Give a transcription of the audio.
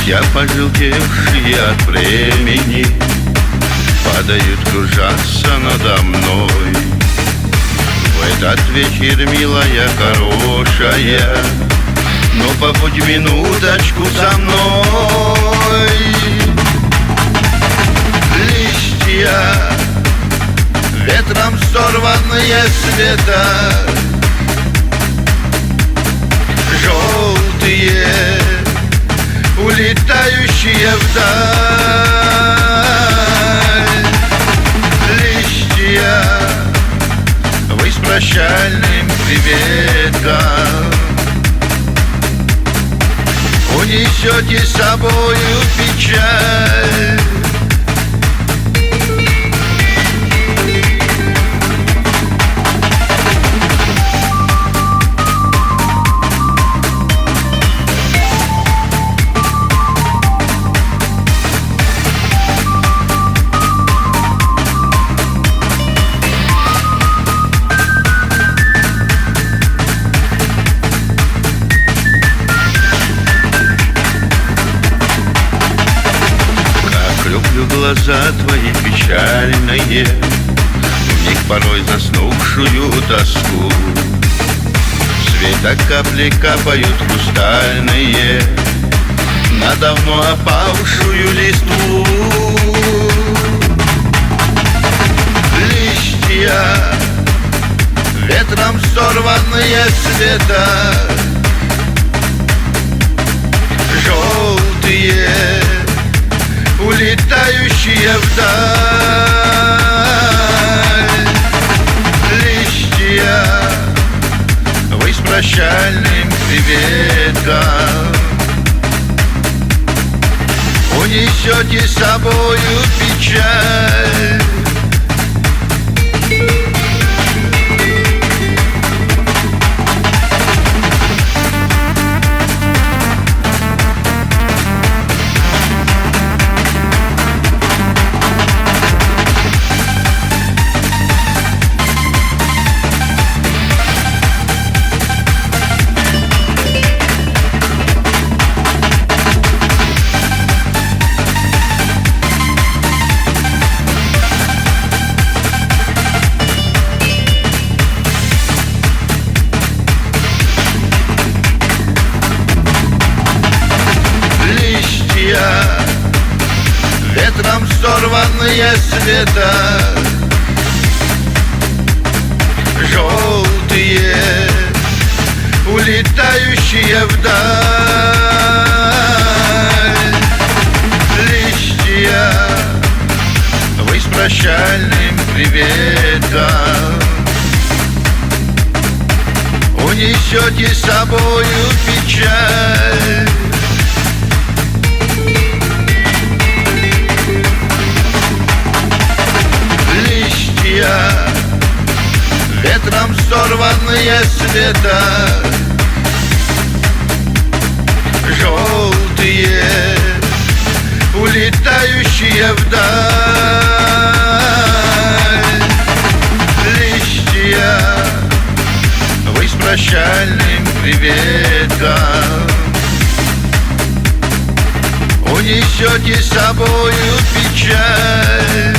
Листья, пожелтевшие от времени, падают, кружатся надо мной. В этот вечер, милая, хорошая, но побудь минуточку со мной. Листья, ветром сорванные с веток, желтые, улетающие вдаль. Листья, вы с прощальным приветом унесете с собою печаль. Глаза твои печальные, в них порой заснувшую тоску. Света капли капают хрустальные на давно опавшую листву. Листья, ветром сорванные с веток, желтые, улетающие вдаль. Листья, вы с прощальным приветом унесете с собою печаль. Ветром сорванные с веток, желтые, улетающие вдаль. Листья, вы с прощальным приветом унесете с собою печаль. Ветром сорванные с веток, желтые, улетающие вдаль. Листья, вы с прощальным приветом унесете с собою печаль.